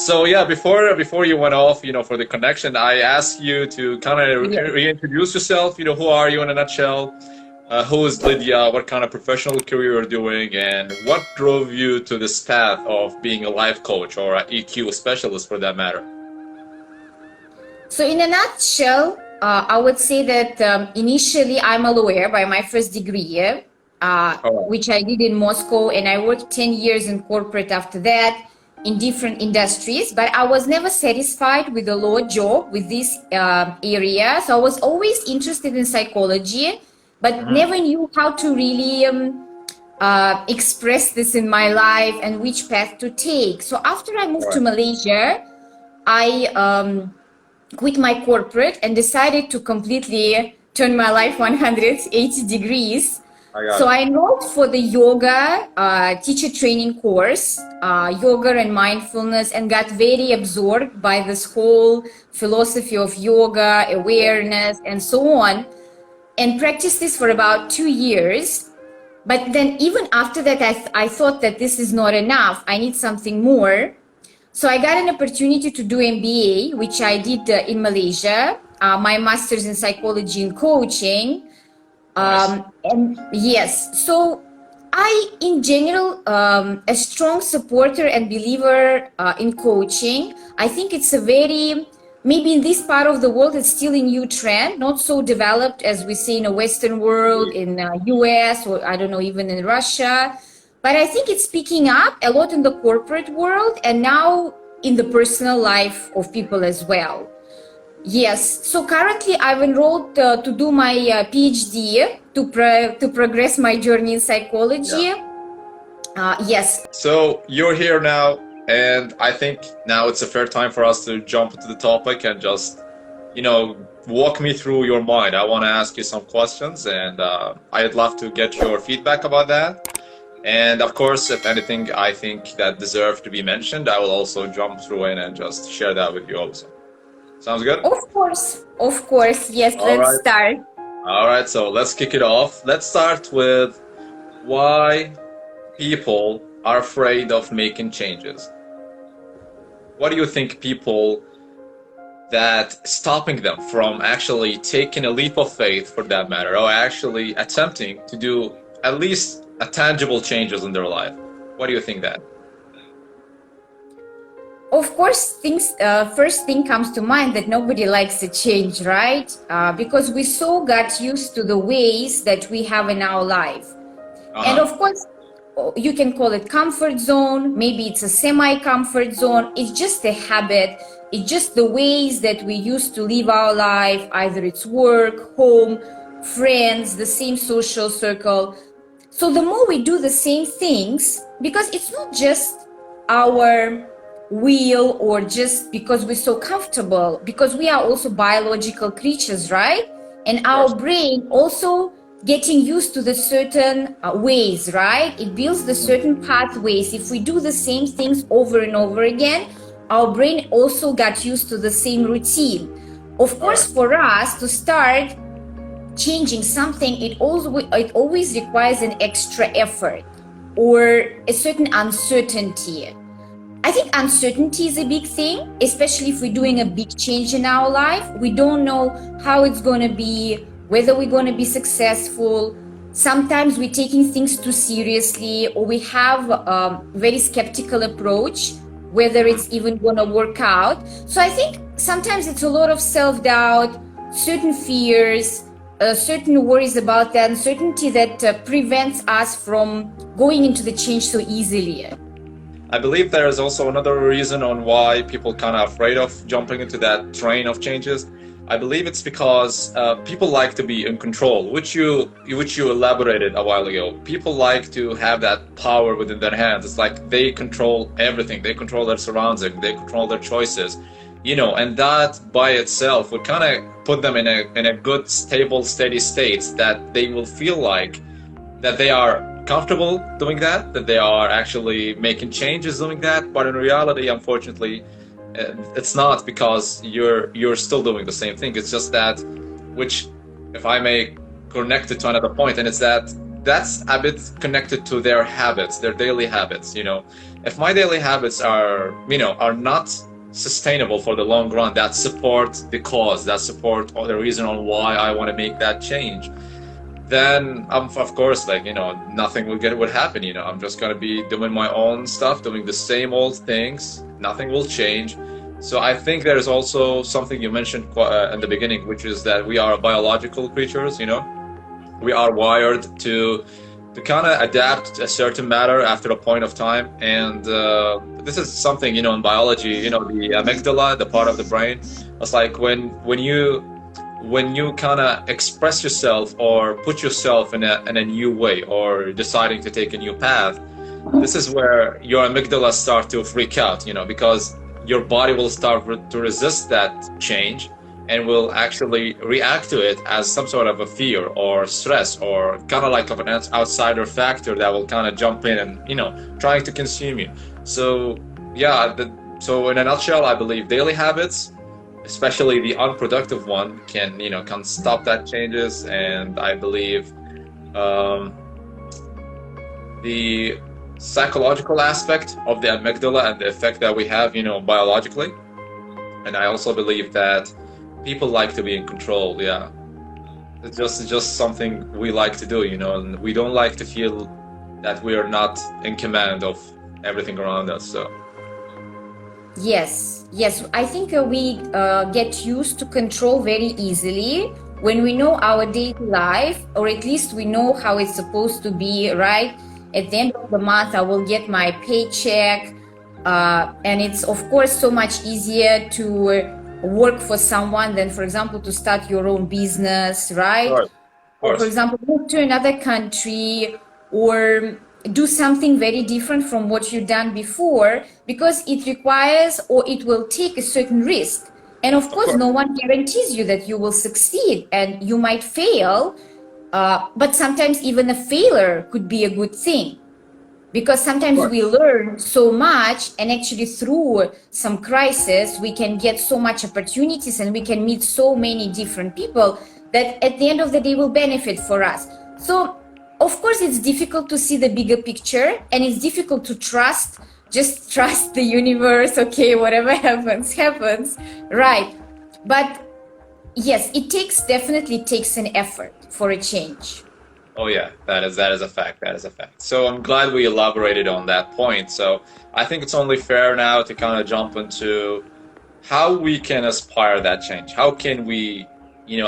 So yeah, before you went off, for the connection, I asked you to kind of Yes. reintroduce yourself. Who are you in a nutshell? Who is Lydia? What kind of professional career you're doing, and what drove you to this path of being a life coach or an EQ specialist, for that matter? So, in a nutshell, I would say that initially I'm a lawyer by my first degree, All which I did in Moscow, and I worked 10 years in corporate after that in different industries. But I was never satisfied with the law job with this area. So, I was always interested in psychology, but right. never knew how to really express this in my life and which path to take. So, after I moved to Right. Malaysia, I quit my corporate and decided to completely turn my life 180 degrees. I got So it. I enrolled for the yoga teacher training course, yoga and mindfulness, and got very absorbed by this whole philosophy of yoga, awareness, and so on, and practiced this for about 2 years. But then, even after that, I thought that this is not enough. I need something more. So I got an opportunity to do MBA, which I did in Malaysia, my master's in psychology and coaching. Nice. And yes, so I, in general, a strong supporter and believer in coaching. I think it's a very, maybe in this part of the world, it's still a new trend, not so developed as we see in a Western world, in US, or I don't know, even in Russia. But I think it's picking up a lot in the corporate world and now in the personal life of people as well. Yes, so currently I've enrolled to do my PhD to progress my journey in Yeah. psychology. Yes. So you're here now, and I think now it's a fair time for us to jump into the topic and just, walk me through your mind. I want to ask you some questions, and I'd love to get your feedback about that. And of course, if anything I think that deserve to be mentioned, I will also jump through in and just share that with you also. Sounds good? Of course, yes, All let's right. start. All right, so let's kick it off. Let's start with why people are afraid of making changes. What do you think people that stopping them from actually taking a leap of faith, for that matter, or actually attempting to do at least a tangible changes in their life? What do you think that? Of course, first thing comes to mind that nobody likes a change, right? Because we so got used to the ways that we have in our life. And Uh-huh. of course, you can call it comfort zone. Maybe it's a semi-comfort zone. It's just a habit. It's just the ways that we used to live our life. Either it's work, home, friends, the same social circle. So the more we do the same things, because it's not just our will or just because we're so comfortable, because we are also biological creatures, right? And Of course. our brain also getting used to the certain ways, right? It builds the certain pathways. If we do the same things over and over again, our brain also got used to the same routine. Of All right. course, for us to start changing something, it always requires an extra effort or a certain uncertainty. I think uncertainty is a big thing, especially if we're doing a big change in our life. We don't know how it's going to be, whether we're going to be successful. Sometimes we're taking things too seriously, or we have a very skeptical approach, whether it's even going to work out. So I think sometimes it's a lot of self-doubt, certain fears, certain worries about that uncertainty that prevents us from going into the change so easily. I believe there is also another reason on why people kind of afraid of jumping into that train of changes. I believe it's because people like to be in control, which you elaborated a while ago. People like to have that power within their hands. It's like they control everything. They control their surroundings. They control their choices. And that by itself would kind of put them in a good, stable, steady state that they will feel like that they are comfortable doing that they are actually making changes doing that. But in reality, unfortunately, it's not, because you're still doing the same thing. It's just that, which, if I may connect it to another point, and it's that that's a bit connected to their habits, their daily habits. If my daily habits are not sustainable for the long run, that support the cause, that support or the reason on why I want to make that change, then of course, nothing would happen. I'm just going to be doing my own stuff, doing the same old things. Nothing will change. So I think there's also something you mentioned in the beginning, which is that we are biological creatures. We are wired to kind of adapt to a certain matter after a point of time. And this is something, in biology, the amygdala, the part of the brain. It's like when you kind of express yourself or put yourself in a new way, or deciding to take a new path, this is where your amygdala start to freak out, because your body will start to resist that change and will actually react to it as some sort of a fear or stress, or kind of like an outsider factor that will kind of jump in and trying to consume you. So yeah, so in a nutshell, I believe daily habits, especially the unproductive one, can stop that changes. And I believe the psychological aspect of the amygdala and the effect that we have, biologically. And I also believe that people like to be in control. Yeah, it's just something we like to do, and we don't like to feel that we are not in command of everything around us. So yes, I think we get used to control very easily when we know our daily life, or at least we know how it's supposed to be, right? At the end of the month, I will get my paycheck, and it's of course so much easier to work for someone than, for example, to start your own business, right? of Or course. for example, move to another country, or do something very different from what you've done before, because it requires, or it will take a certain risk. And of course, no one guarantees you that you will succeed, and you might fail, but sometimes even a failure could be a good thing, because sometimes we learn so much, and actually through some crisis, we can get so much opportunities, and we can meet so many different people that at the end of the day will benefit for us. So of course, it's difficult to see the bigger picture, and it's difficult to just trust the universe. Okay, whatever happens, right? But yes, it definitely takes an effort for a change. Oh yeah, that is a fact. That is a fact. So I'm glad we elaborated on that point. So I think it's only fair now to kind of jump into how we can aspire that change. How can we,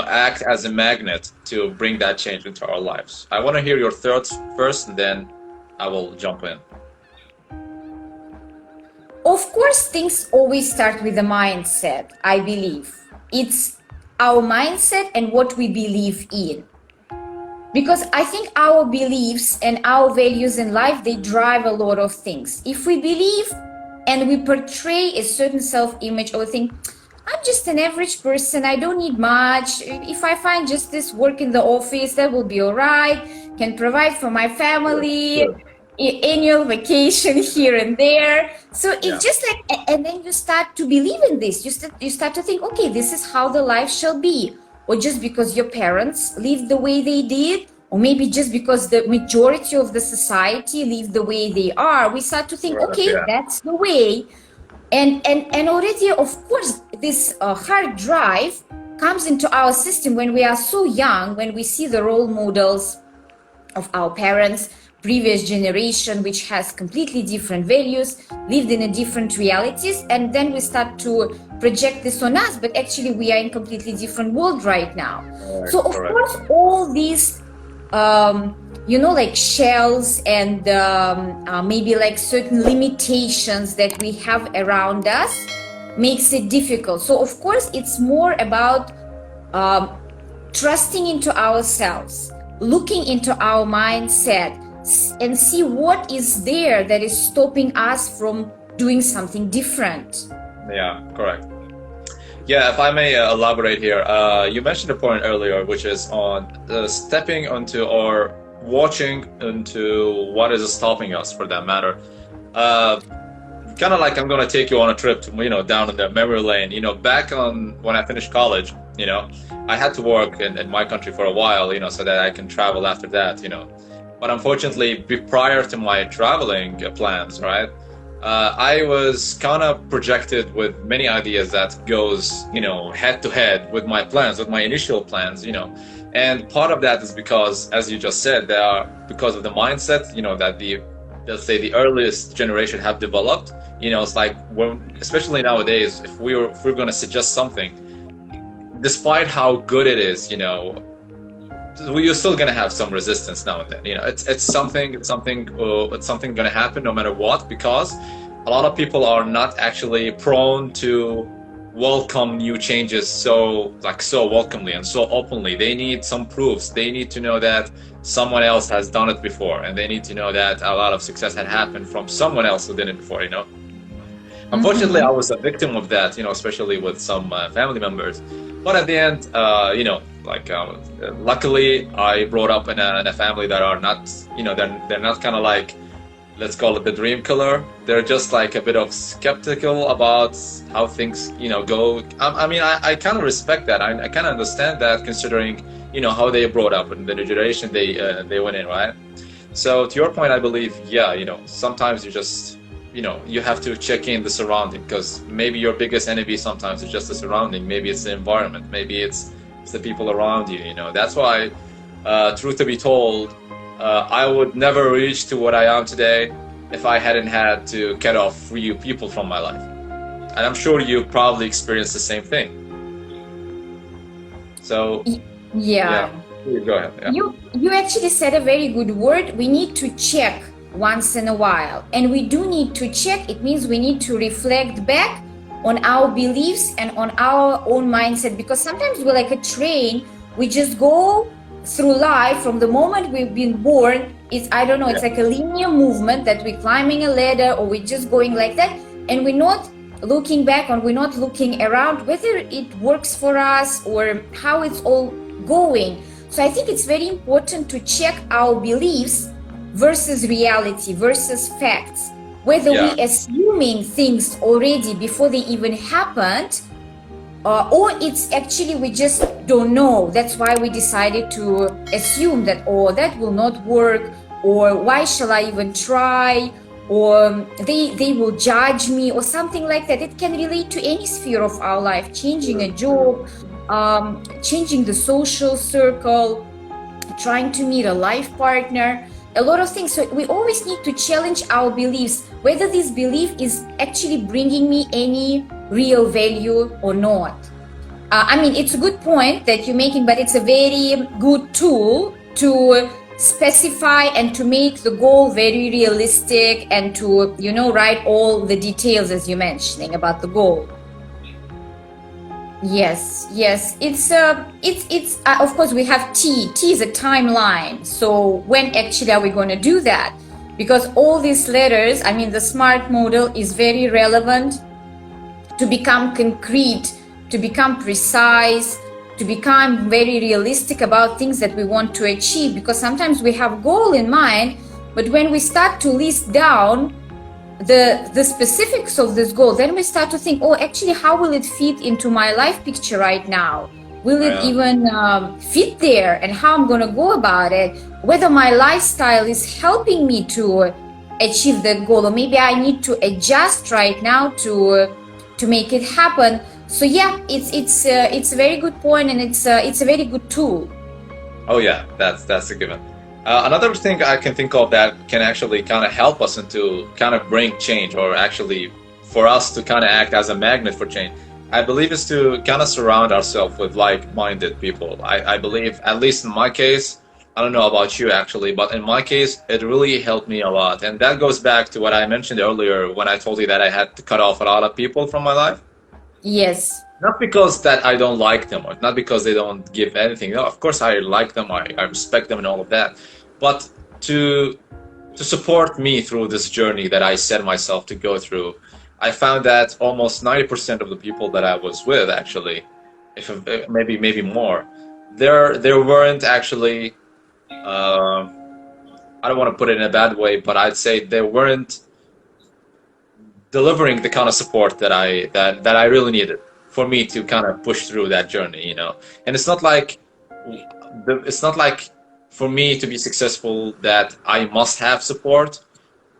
act as a magnet to bring that change into our lives? I want to hear your thoughts first, and then I will jump in. Of course, things always start with the mindset, I believe. It's our mindset and what we believe in. Because I think our beliefs and our values in life, they drive a lot of things. If we believe and we portray a certain self-image, or think, I'm just an average person, I don't need much. If I find just this work in the office, that will be all right. Can provide for my family, annual vacation here and there. So it's just like, and then you start to believe in this. You start to think, okay, this is how the life shall be. Or just because your parents lived the way they did, or maybe just because the majority of the society live the way they are, we start to think, okay, that's the way. And already, of course, this hard drive comes into our system when we are so young, when we see the role models of our parents, previous generation, which has completely different values, lived in a different realities, and then we start to project this on us, but actually we are in completely different world right now. So of course, all these like shells and maybe like certain limitations that we have around us makes it difficult. So of course, it's more about trusting into ourselves, looking into our mindset, and see what is there that is stopping us from doing something different. Yeah, correct. Yeah, if I may elaborate here, you mentioned a point earlier, which is on stepping onto or watching into what is stopping us, for that matter. Kind of like I'm going to take you on a trip to, down in the memory lane. Back on when I finished college, I had to work in my country for a while, so that I can travel after that, But unfortunately, prior to my traveling plans, right, I was kind of projected with many ideas that goes, head to head with my plans, with my initial plans, and part of that is because, as you just said, they are because of the mindset, that let's say the earliest generation have developed. It's like especially nowadays, if we're going to suggest something, despite how good it is, you're still gonna have some resistance now and then. It's something gonna happen no matter what, because a lot of people are not actually prone to welcome new changes so welcomely and so openly. They need some proofs. They need to know that someone else has done it before, and they need to know that a lot of success had happened from someone else who did it before. Unfortunately, I was a victim of that, especially with some family members. But at the end, luckily, I brought up in a family that are not, they're not kind of like, let's call it the dream killer. They're just like a bit of skeptical about how things, go. I kind of respect that. I kind of understand that, considering, how they brought up and the generation they went in, right? So to your point, I believe, yeah, sometimes you just, you have to check in the surrounding, because maybe your biggest enemy sometimes is just the surrounding. Maybe it's the environment. Maybe it's the people around you. That's why, truth to be told, I would never reach to what I am today if I hadn't had to cut off few people from my life. And I'm sure you probably experienced the same thing. So yeah. Go ahead. Yeah. You actually said a very good word. We need to check once in a while, and we do need to check. It means we need to reflect back on our beliefs and on our own mindset, because sometimes we're like a train. We just go through life from the moment we've been born. It's it's like a linear movement that we're climbing a ladder, or we're just going like that, and we're not looking back, and we're not looking around whether it works for us or how it's all going. So I think it's very important to check our beliefs versus reality, versus facts, whether we assuming things already before they even happened, or it's actually we just don't know. That's why we decided to assume that, that will not work, or why shall I even try, or they will judge me, or something like that. It can relate to any sphere of our life: changing a job, changing the social circle, trying to meet a life partner, a lot of things. So we always need to challenge our beliefs, whether this belief is actually bringing me any real value or not. It's a good point that you're making, but it's a very good tool to specify and to make the goal very realistic, and to, write all the details as you're mentioning about the goal. Yes. It's of course we have T. T is a timeline. So when actually are we going to do that? Because all these letters, the SMART model is very relevant to become concrete, to become precise, to become very realistic about things that we want to achieve. Because sometimes we have goal in mind, but when we start to list down the specifics of this goal, then we start to think, actually, how will it fit into my life picture right now? Will it even fit there? And how I'm going to go about it? Whether my lifestyle is helping me to achieve that goal, or maybe I need to adjust right now to make it happen. So it's a very good point, and it's a very good tool. Oh yeah, that's a given. Another thing I can think of that can actually kind of help us and to kind of bring change, or actually for us to kind of act as a magnet for change, I believe, is to kind of surround ourselves with like-minded people. I believe, at least in my case, I don't know about you actually, but in my case, it really helped me a lot. And that goes back to what I mentioned earlier when I told you that I had to cut off a lot of people from my life. Yes. Not because that I don't like them, or not because they don't give anything. No, of course I like them, I respect them and all of that. But to support me through this journey that I set myself to go through, I found that almost 90% of the people that I was with, actually, if maybe more, there weren't actually, I don't want to put it in a bad way, but I'd say they weren't delivering the kind of support that I really needed for me to kind of push through that journey, And it's not like for me to be successful that I must have support,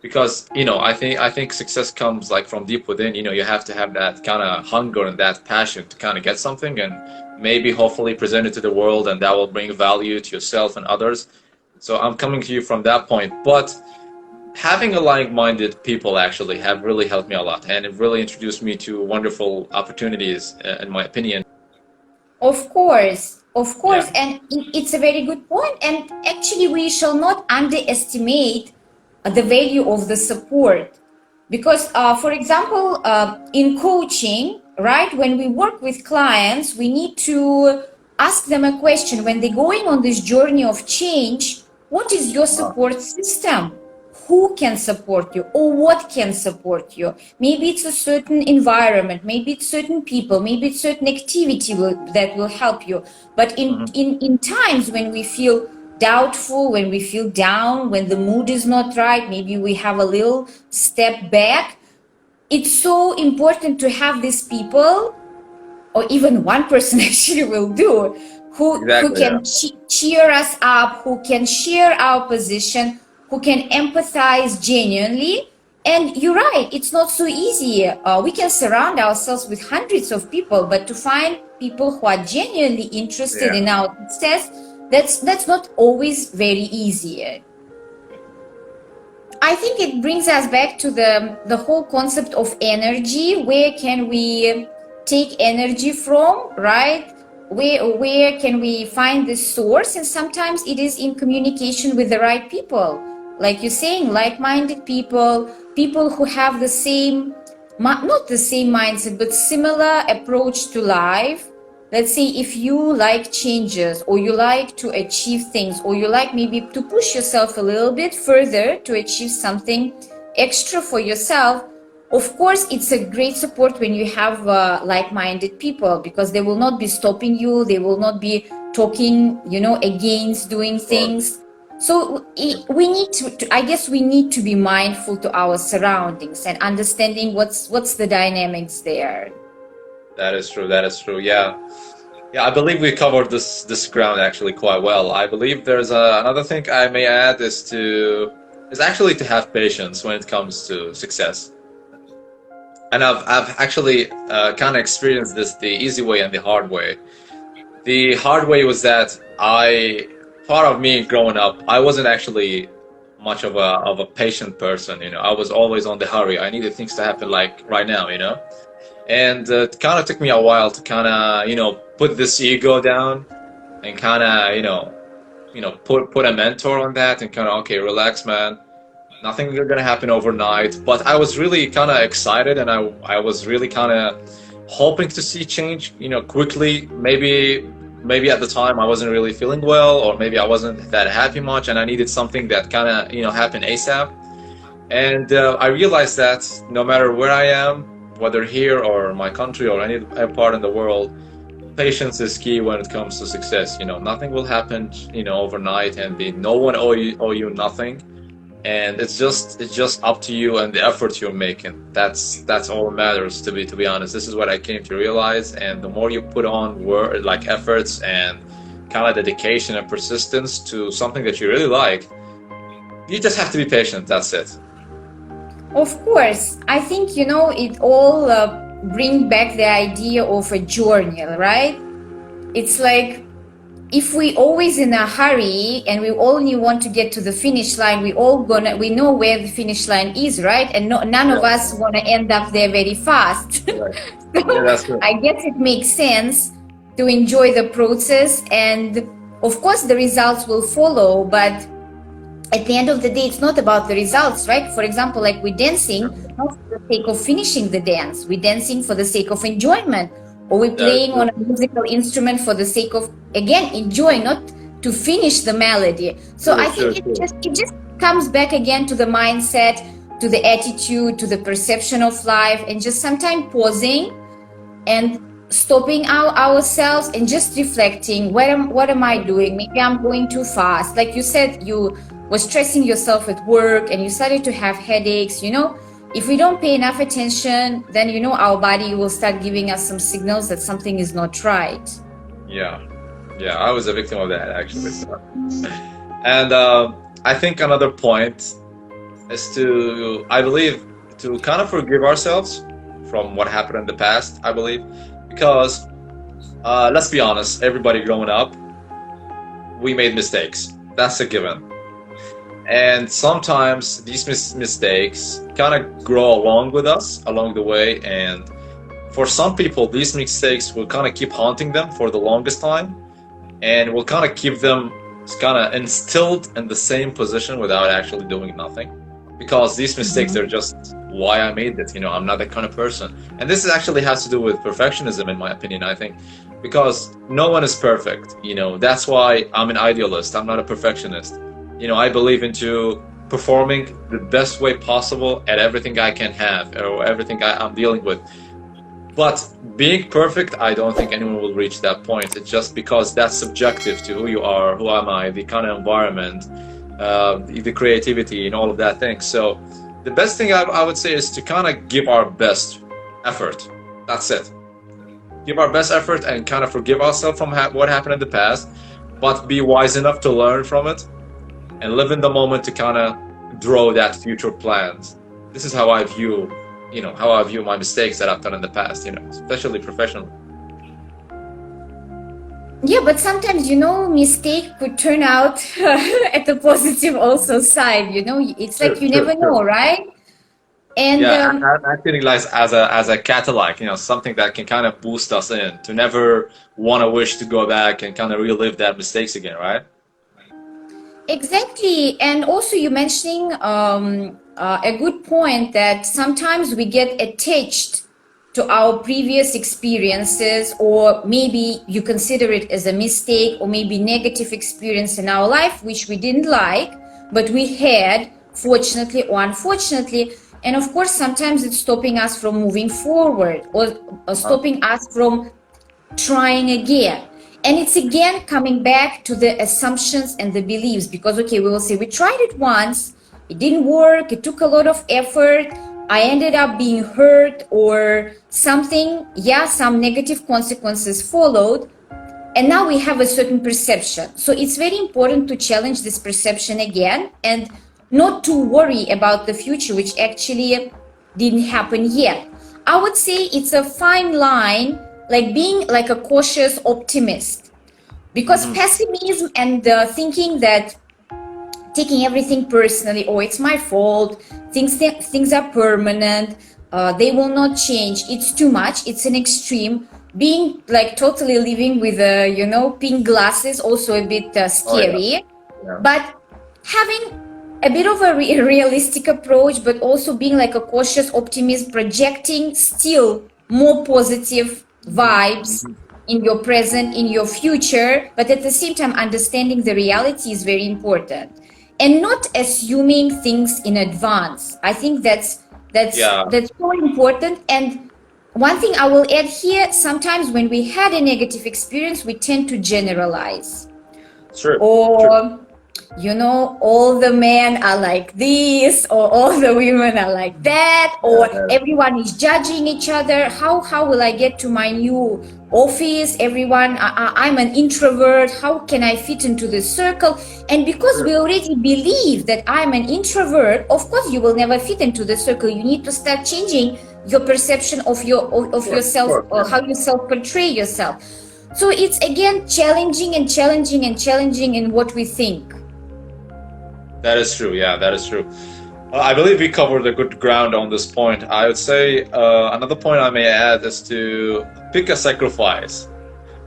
because I think success comes like from deep within. You have to have that kind of hunger and that passion to kind of get something, and maybe hopefully present it to the world, and that will bring value to yourself and others. So I'm coming to you from that point. But having a like-minded people actually have really helped me a lot, and it really introduced me to wonderful opportunities, in my opinion. Of Yeah. course, and it's a very good point. And actually, we shall not underestimate the value of the support, because, for example, in coaching, right, when we work with clients, we need to ask them a question when they're going on this journey of change. What is your support system? Who can support you, or what can support you? Maybe it's a certain environment, maybe it's certain people, maybe it's certain activity that will help you. But in times when we feel doubtful, when we feel down, when the mood is not right, maybe we have a little step back, it's so important to have these people, or even one person actually will do, who Exactly. Yeah. can cheer us up, who can share our position, who can empathize genuinely. And you're right, it's not so easy. We can surround ourselves with hundreds of people, but to find people who are genuinely interested Yeah. in our success, that's not always very easy. I think it brings us back to the whole concept of energy. Where can we take energy from, right? Where can we find this source? And sometimes it is in communication with the right people, like you're saying, like-minded people, people who have the same, not the same mindset, but similar approach to life. Let's say if you like changes, or you like to achieve things, or you like maybe to push yourself a little bit further to achieve something extra for yourself, of course it's a great support when you have like-minded people, because they will not be stopping you, they will not be talking against doing things. So we need to I guess we need to be mindful to our surroundings and understanding what's the dynamics there. That is true. That is true. Yeah. Yeah, I believe we covered this ground actually quite well. I believe there's another thing I may add is actually to have patience when it comes to success. And I've actually kind of experienced this the easy way and the hard way. The hard way was that part of me growing up, I wasn't actually much of a patient person. I was always on the hurry. I needed things to happen like right now. And it kind of took me a while to kind of put this ego down, and kind of put a mentor on that, and kind of, okay, relax, man, nothing is gonna happen overnight. But I was really kind of excited, and I was really kind of hoping to see change quickly. Maybe at the time I wasn't really feeling well, or maybe I wasn't that happy much, and I needed something that kind of happen ASAP. And I realized that no matter where I am, whether here or my country or any part in the world, patience is key when it comes to success. Nothing will happen, overnight, and no one owe you nothing. And it's just up to you and the effort you're making. That's all that matters, to be honest. This is what I came to realize. And the more you put on work, like efforts and kind of dedication and persistence to something that you really like, you just have to be patient. That's it. Of course, I think it all bring back the idea of a journey, right? It's like, if we always in a hurry and we only want to get to the finish line, we know where the finish line is, right? And none of us want to end up there very fast. Right. So Yeah, that's good. I guess it makes sense to enjoy the process, and of course the results will follow, but at the end of the day, it's not about the results, right? For example, like we're dancing, not for the sake of finishing the dance. We're dancing for the sake of enjoyment. Or we're playing on a musical instrument for the sake of, again, enjoying, not to finish the melody. So I think it just comes back again to the mindset, to the attitude, to the perception of life, and just sometimes pausing and stopping ourselves and just reflecting, what am I doing? Maybe I'm going too fast. Like you said, you were stressing yourself at work and you started to have headaches. If we don't pay enough attention, then our body will start giving us some signals that something is not right. Yeah, I was a victim of that actually. So. And I think another point is to, I believe, to kind of forgive ourselves from what happened in the past, I believe. Because let's be honest, everybody growing up, we made mistakes. That's a given. And sometimes these mistakes kind of grow along with us along the way. And for some people, these mistakes will kind of keep haunting them for the longest time, and will kind of keep them kind of instilled in the same position without actually doing nothing. Because these mistakes are just why I made this. I'm not that kind of person. And this actually has to do with perfectionism, in my opinion, I think. Because no one is perfect. That's why I'm an idealist. I'm not a perfectionist. I believe into performing the best way possible at everything I can have or everything I'm dealing with. But being perfect, I don't think anyone will reach that point. It's just because that's subjective to who you are, who am I, the kind of environment, the creativity and all of that thing. So the best thing I would say is to kind of give our best effort. That's it. Give our best effort and kind of forgive ourselves from what happened in the past, but be wise enough to learn from it and live in the moment to kind of draw that future plans. This is how I view, how I view my mistakes that I've done in the past, especially professionally. Yeah, but sometimes, mistake could turn out at the positive also side, it's like Sure, you sure, never sure. know, right? And Yeah, acting like as a catalyst, something that can kind of boost us in to never want to wish to go back and kind of relive that mistakes again, right? exactly. And also you mentioning a good point that sometimes we get attached to our previous experiences, or maybe you consider it as a mistake or maybe negative experience in our life which we didn't like, but we had, fortunately or unfortunately. And of course sometimes it's stopping us from moving forward, or Uh, stopping us from trying again. And it's again coming back to the assumptions and the beliefs, because okay, we will say we tried it once, it didn't work, it took a lot of effort, I ended up being hurt or something, yeah, some negative consequences followed, and now we have a certain perception. So it's very important to challenge this perception again and not to worry about the future, which actually didn't happen yet. I would say it's a fine line, like being like a cautious optimist, because mhm. pessimism and thinking that, taking everything personally, oh, it's my fault, things are permanent, they will not change, it's too much, it's an extreme. Being like totally living with pink glasses, also a bit Oh yeah, scary. yeah. But having a bit of a realistic approach, but also being like a cautious optimist, projecting still more positive Mhm, vibes mhm. in your present, in your future, but at the same time understanding the reality is very important, and not assuming things in advance. I think that's Yeah, that's so important. And one thing I will add here, sometimes when we had a negative experience we tend to generalize, sure, sure. or all the men are like this, or all the women are like that, or Yeah, everyone is judging each other. How will I get to my new office? Everyone, I'm an introvert, how can I fit into this circle? And because sure. we already believe that I'm an introvert, of course you will never fit into the circle. You need to start changing your perception of Of yourself, course, or yeah. how you self portray yourself. So it's again challenging and challenging and challenging in what we think. That is true. Yeah, that is true. I believe we covered a good ground on this point. I would say another point I may add is to pick a sacrifice.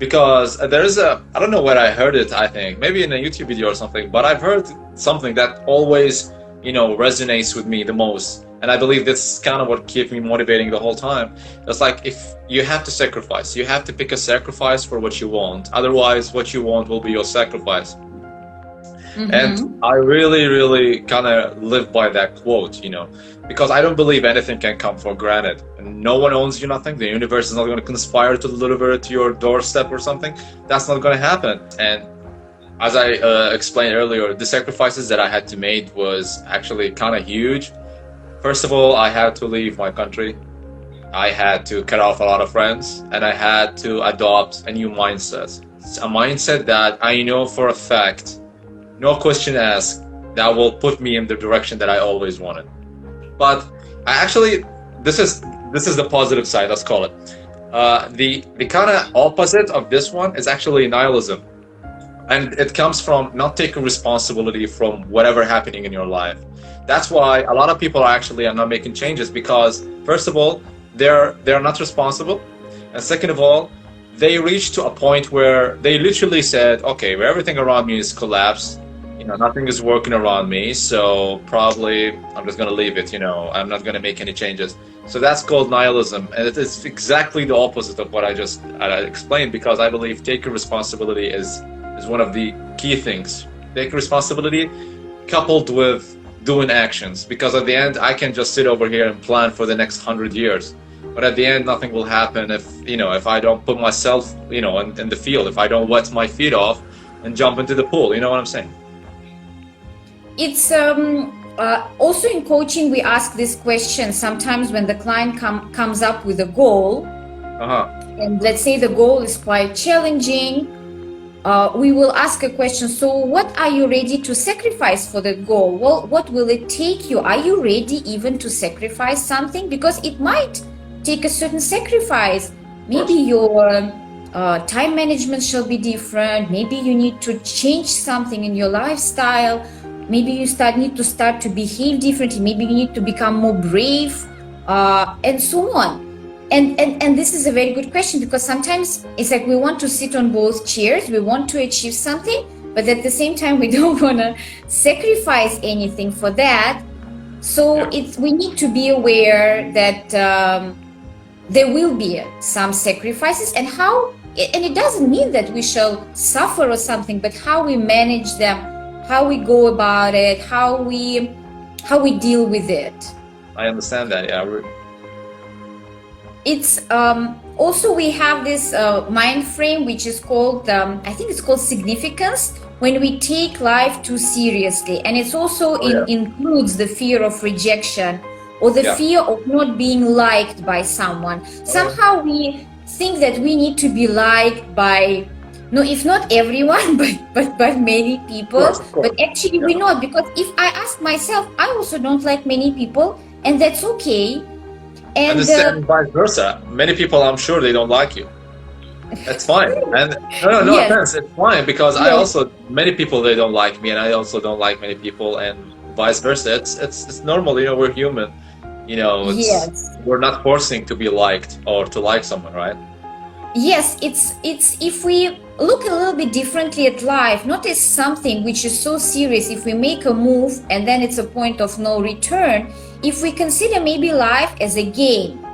Because there is I don't know where I heard it, I think, maybe in a YouTube video or something, but I've heard something that always, resonates with me the most. And I believe that's kind of what kept me motivating the whole time. It's like if you have to sacrifice, you have to pick a sacrifice for what you want. Otherwise, what you want will be your sacrifice. And Mm-hmm. I really, really kind of live by that quote, because I don't believe anything can come for granted. And no one owns you nothing. The universe is not going to conspire to deliver it to your doorstep or something. That's not going to happen. And as I explained earlier, the sacrifices that I had to make was actually kind of huge. First of all, I had to leave my country. I had to cut off a lot of friends, and I had to adopt a new mindset. A mindset that I know for a fact no question asked, that will put me in the direction that I always wanted. But I actually, this is the positive side. Let's call it. The kind of opposite of this one is actually nihilism, and it comes from not taking responsibility from whatever happening in your life. That's why a lot of people are not making changes, because first of all, they're not responsible, and second of all, they reached to a point where they literally said, okay, where everything around me is collapsed, nothing is working around me, so probably I'm just gonna leave it, I'm not gonna make any changes. So that's called nihilism, and it is exactly the opposite of what I explained, because I believe taking responsibility is one of the key things. Take responsibility coupled with doing actions, because at the end I can just sit over here and plan for the next 100 years, but at the end nothing will happen if I don't put myself in the field, if I don't wet my feet off and jump into the pool. You know what I'm saying? It's also in coaching we ask this question sometimes when the client comes up with a goal, and let's say the goal is quite challenging. We will ask a question, so what are you ready to sacrifice for the goal? Well, what will it take you? Are you ready even to sacrifice something? Because it might take a certain sacrifice. Maybe your time management shall be different. Maybe you need to change something in your lifestyle. Maybe you need to start to behave differently. Maybe you need to become more brave, and so on. And this is a very good question, because sometimes it's like we want to sit on both chairs. We want to achieve something, but at the same time, we don't want to sacrifice anything for that. So we need to be aware that there will be some sacrifices, and it doesn't mean that we shall suffer or something, but how we manage them, how we go about it, how we deal with it. I understand that. Yeah. It's also we have this mind frame which is called I think it's called significance, when we take life too seriously, and it's also includes the fear of rejection or the fear of not being liked by someone. Somehow we think that we need to be liked by, no, if not everyone, but many people. Of course. But actually we're not, because if I ask myself, I also don't like many people, and that's okay. And vice versa. Many people, I'm sure, they don't like you. That's fine. And no offense. It's fine, because many people, they don't like me, and I also don't like many people, and vice versa. It's normal. We're human. We're not forcing to be liked or to like someone, right? Yes, it's if we look a little bit differently at life, not as something which is so serious. If we make a move and then it's a point of no return, if we consider maybe life as a game,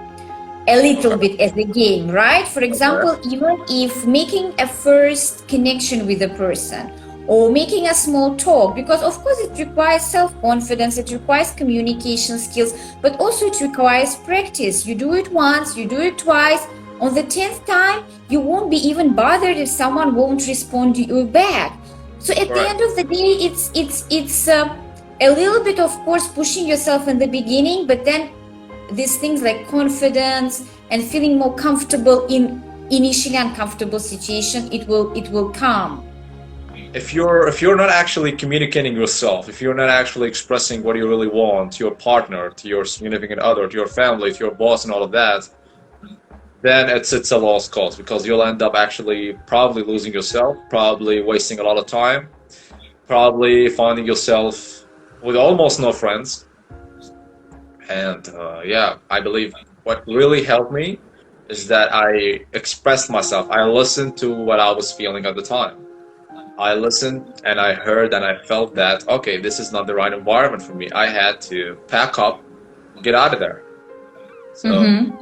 a little bit as a game, right? For example, even if making a first connection with a person or making a small talk, because of course it requires self-confidence, it requires communication skills, but also it requires practice. You do it once, you do it twice. On the 10th time, you won't be even bothered if someone won't respond to you back. So at the end of the day, it's a little bit, of course, pushing yourself in the beginning, but then these things like confidence and feeling more comfortable in initially uncomfortable situation, it will come. If you're not actually communicating yourself, if you're not actually expressing what you really want to your partner, to your significant other, to your family, to your boss, and all of that, then it's a lost cause, because you'll end up actually probably losing yourself, probably wasting a lot of time, probably finding yourself with almost no friends. And I believe what really helped me is that I expressed myself. I listened to what I was feeling at the time. I listened and I heard and I felt that, okay, this is not the right environment for me. I had to pack up, get out of there. So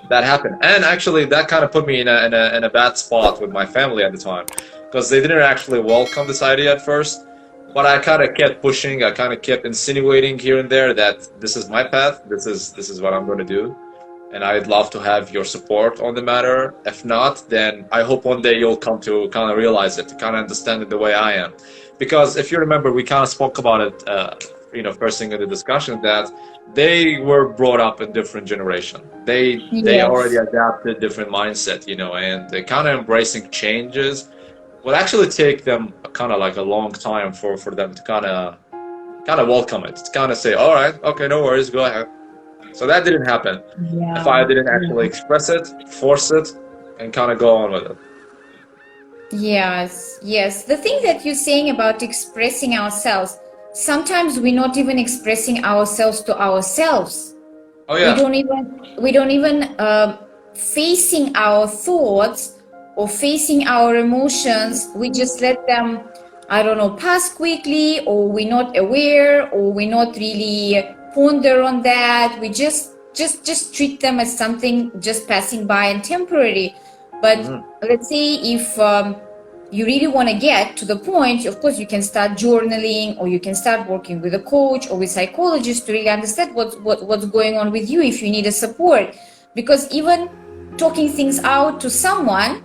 that happened, and actually that kind of put me in a bad spot with my family at the time, because they didn't actually welcome this idea at first. But I kind of kept pushing. I kind of kept insinuating here and there that this is my path. This is what I'm going to do, and I'd love to have your support on the matter. If not, then I hope one day you'll come to kind of realize it, to kind of understand it the way I am. Because if you remember, we kind of spoke about it, first thing in the discussion, that they were brought up in different generation. They already adapted different mindset, and they kind of embracing changes would actually take them kind of like a long time for them to kind of welcome it, to kind of say, all right, okay, no worries, go ahead. So that didn't happen. If I Yeah. didn't actually express it, force it, and kind of go on with it. Yes, yes. The thing that you're saying about expressing ourselves, sometimes we're not even expressing ourselves to ourselves. Oh We yeah, don't even we don't even facing our thoughts or facing our emotions. We just let them, I don't know, pass quickly, or we're not aware, or we're not really ponder on that. We just treat them as something just passing by and temporary. But hmm, let's say if you really want to get to the point, of course, you can start journaling, or you can start working with a coach or with psychologists to really understand what's going on with you if you need a support. Because even talking things out to someone,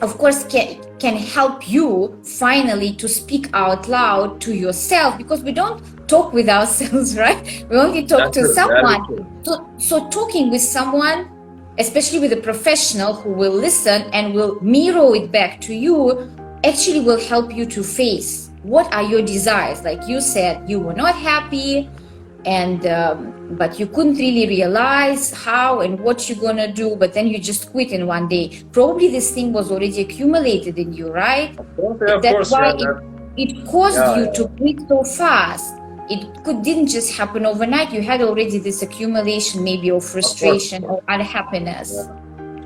of course, can help you finally to speak out loud to yourself, because we don't talk with ourselves, right? We only talk that's to true. That is someone. true. So talking with someone, especially with a professional who will listen and will mirror it back to you, actually will help you to face what are your desires. Like you said, you were not happy, and but you couldn't really realize how and what you're gonna do, but then you just quit in one day. Probably this thing was already accumulated in you, right? Of course, yeah, of That's course, why yeah, it caused yeah, you yeah. to quit so fast. Didn't just happen overnight. You had already this accumulation, maybe, of Of course, of frustration course. or unhappiness. Yeah.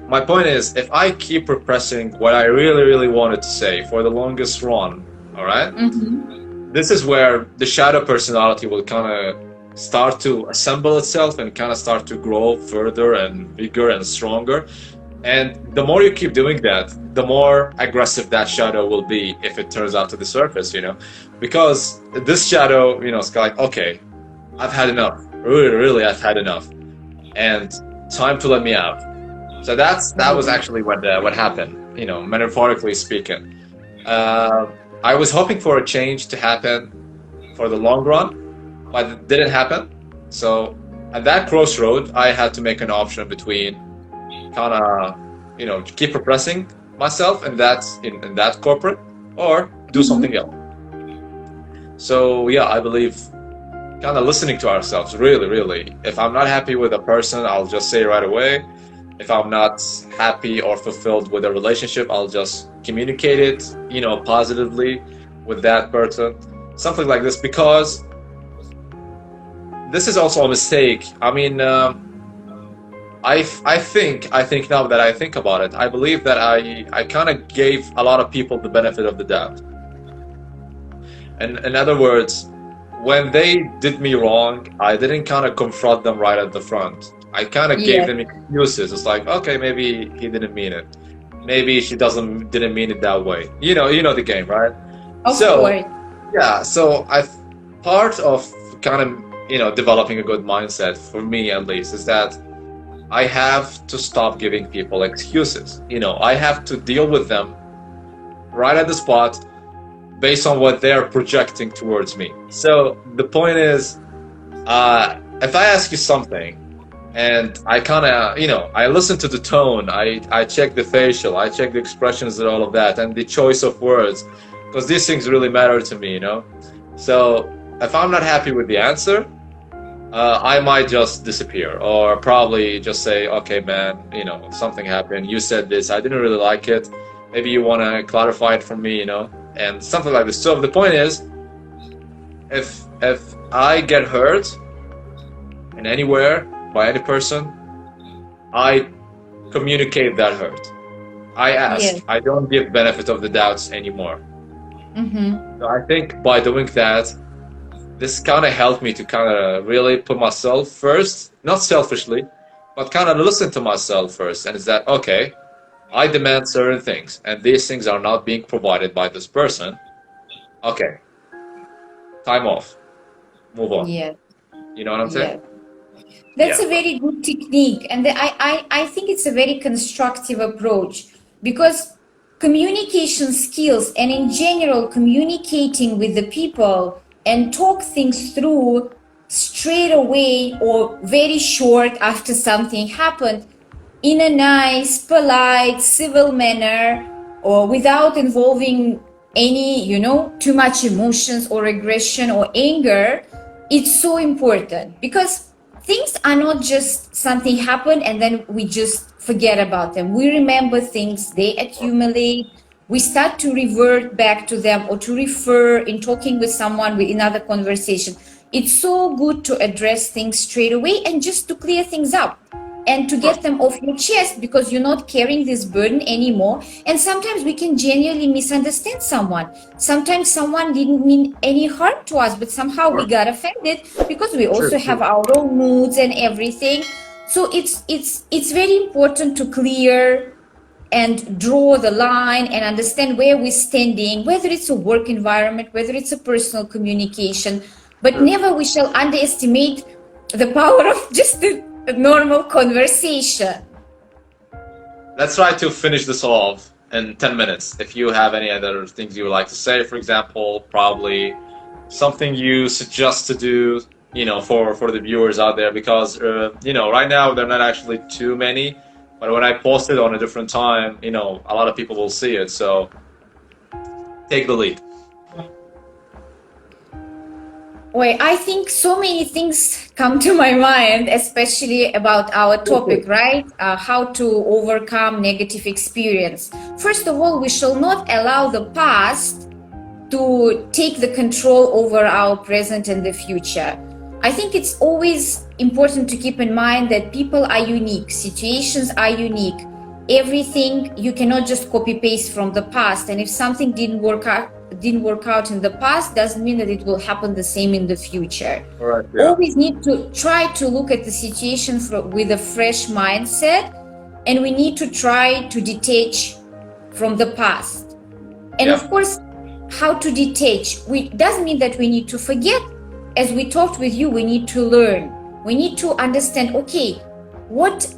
My point is, if I keep repressing what I really, really wanted to say for the longest run, all right, Mm-hmm. this is where the shadow personality will kind of start to assemble itself and kind of start to grow further and bigger and stronger. And the more you keep doing that, the more aggressive that shadow will be if it turns out to the surface, because this shadow, it's like, okay, I've had enough. Really, really, I've had enough, and time to let me out. So that was actually what happened, metaphorically speaking. Uh, I was hoping for a change to happen for the long run, but it didn't happen. So at that crossroad, I had to make an option between kind of, keep repressing myself in that corporate, or do something else. So yeah, I believe kind of listening to ourselves, really, really. If I'm not happy with a person, I'll just say right away. If I'm not happy or fulfilled with a relationship, I'll just communicate it, positively with that person. Something like this, because this is also a mistake. I mean, I think now that I think about it, I believe that I kind of gave a lot of people the benefit of the doubt. And in other words, when they did me wrong, I didn't kind of confront them right at the front. I kind of gave Yes, them excuses. It's like, okay, maybe he didn't mean it. Maybe she didn't mean it that way. You know the game, right? of So course. yeah, so I part of kind of developing a good mindset for me at least is that I have to stop giving people excuses. I have to deal with them right at the spot based on what they're projecting towards me. So the point is, if I ask you something and I kind of, I listen to the tone, I check the facial, I check the expressions and all of that, and the choice of words, because these things really matter to me. So if I'm not happy with the answer, I might just disappear, or probably just say, okay, man, something happened. You said this, I didn't really like it. Maybe you want to clarify it for me, and something like this. So the point is, if I get hurt in anywhere by any person, I communicate that hurt. I ask. Yes. I don't give benefit of the doubts anymore. Mm-hmm. So I think by doing that, this kind of helped me to kind of really put myself first, not selfishly, but kind of listen to myself first. And it's that, okay, I demand certain things, and these things are not being provided by this person. Okay, time off, move on. Yes. You know what I'm saying? Yes. That's Yeah. a very good technique, and I think it's a very constructive approach, because communication skills and in general communicating with the people and talk things through straight away or very short after something happened in a nice, polite, civil manner or without involving any, too much emotions or aggression or anger. It's so important because things are not just something happen and then we just forget about them. We remember things, they accumulate, we start to revert back to them or to refer in talking with someone with another conversation. It's so good to address things straight away and just to clear things up and to get them off your chest because you're not carrying this burden anymore. And sometimes we can genuinely misunderstand someone. Sometimes someone didn't mean any harm to us, but somehow we got offended because we also have our own moods and everything. So it's very important to clear and draw the line and understand where we're standing, whether it's a work environment, whether it's a personal communication, but never we shall underestimate the power of just the normal conversation. Let's try to finish this off in 10 minutes. If you have any other things you would like to say, for example, probably something you suggest to do, for the viewers out there, because, right now they're not actually too many, but when I post it on a different time, a lot of people will see it. So take the lead. Well, I think so many things come to my mind, especially about our topic, right? How to overcome negative experience. First of all, we shall not allow the past to take the control over our present and the future. I think it's always important to keep in mind that people are unique, situations are unique. Everything you cannot just copy paste from the past, and if something didn't work out in the past doesn't mean that it will happen the same in the future. Right, yeah. Always need to try to look at the situation with a fresh mindset, and we need to try to detach from the past. And of course, how to detach doesn't mean that we need to forget. As we talked with you, we need to learn. We need to understand, okay, what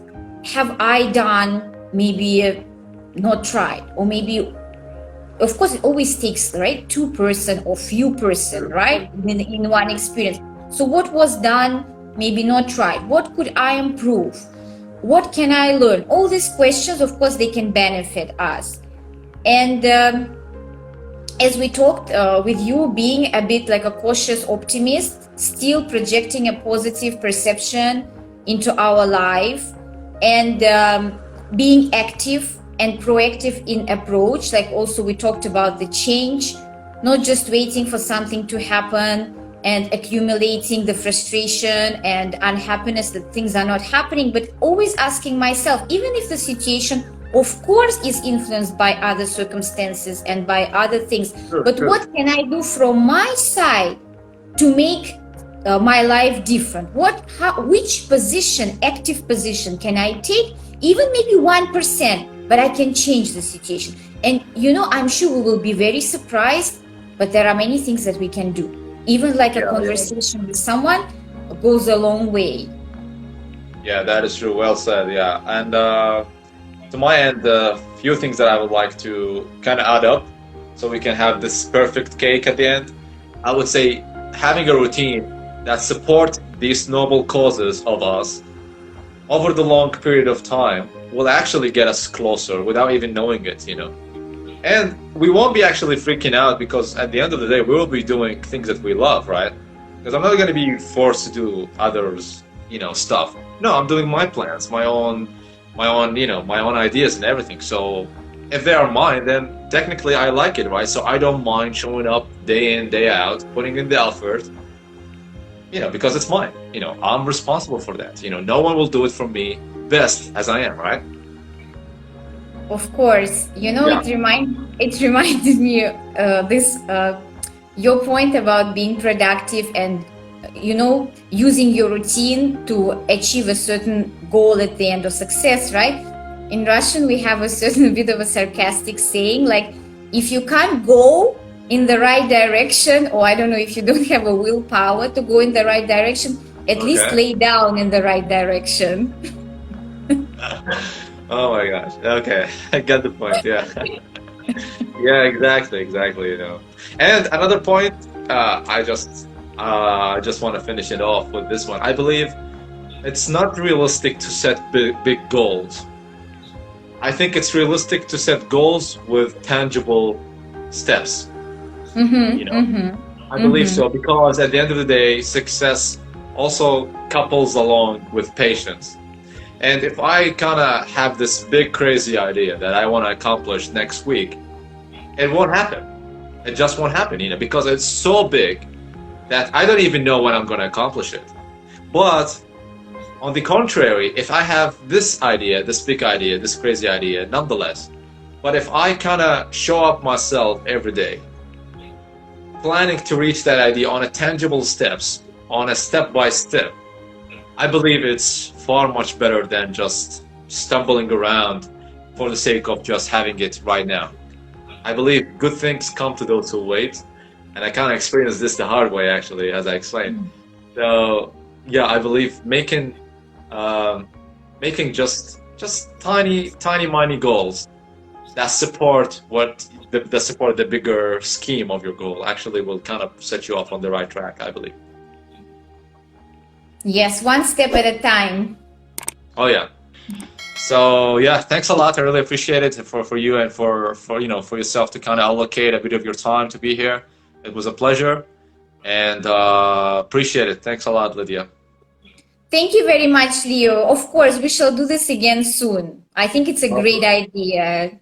have I done, maybe not tried, or maybe, of course, it always takes, right, 2% or few person, right, in one experience. So what was done, maybe not tried? What could I improve? What can I learn? All these questions, of course, they can benefit us. And as we talked with you, being a bit like a cautious optimist, still projecting a positive perception into our life, and being active and proactive in approach. Like also we talked about the change, not just waiting for something to happen and accumulating the frustration and unhappiness that things are not happening, but always asking myself, even if the situation of course is influenced by other circumstances and by other things, but what can I do from my side to make my life different? Which position, active position can I take, even maybe 1%, but I can change the situation. And I'm sure we will be very surprised, but there are many things that we can do. Even like a conversation with someone goes a long way. Yeah, that is true. Well said. Yeah. And to my end, a few things that I would like to kind of add up so we can have this perfect cake at the end. I would say having a routine that supports these noble causes of us over the long period of time will actually get us closer without even knowing it, And we won't be actually freaking out because at the end of the day, we will be doing things that we love, right? Because I'm not going to be forced to do others, stuff. No, I'm doing my plans, my own, my own ideas and everything. So if they are mine, then technically I like it, right? So I don't mind showing up day in, day out, putting in the effort, because it's mine. I'm responsible for that. No one will do it for me best as I am, right? Of course, it reminded me this your point about being productive and using your routine to achieve a certain goal at the end of success, right? In Russian, we have a certain bit of a sarcastic saying, like, if you can't go in the right direction, or I don't know, if you don't have a willpower to go in the right direction, at least lay down in the right direction. Oh my gosh. Okay, I get the point. Yeah. Yeah, exactly. And another point, I just want to finish it off with this one. I believe it's not realistic to set big goals. I think it's realistic to set goals with tangible steps. You know, I believe so because at the end of the day, success also couples along with patience. And if I kind of have this big crazy idea that I want to accomplish next week, it won't happen. It just won't happen, because it's so big that I don't even know when I'm going to accomplish it. But on the contrary, if I have this idea, this big idea, this crazy idea, nonetheless, but if I kind of show up myself every day, planning to reach that idea on a tangible steps, on a step by step, I believe it's far much better than just stumbling around for the sake of just having it right now. I believe good things come to those who wait, and I kind of experienced this the hard way, actually, as I explained. So yeah, I believe making just tiny tiny goals that support the bigger scheme of your goal actually will kind of set you off on the right track, I believe. Yes, one step at a time. Oh yeah. So yeah, thanks a lot. I really appreciate it for you and for yourself to kind of allocate a bit of your time to be here. It was a pleasure, and appreciate it. Thanks a lot, Lydia. Thank you very much, Leo. Of course, we shall do this again soon. I think it's a great idea.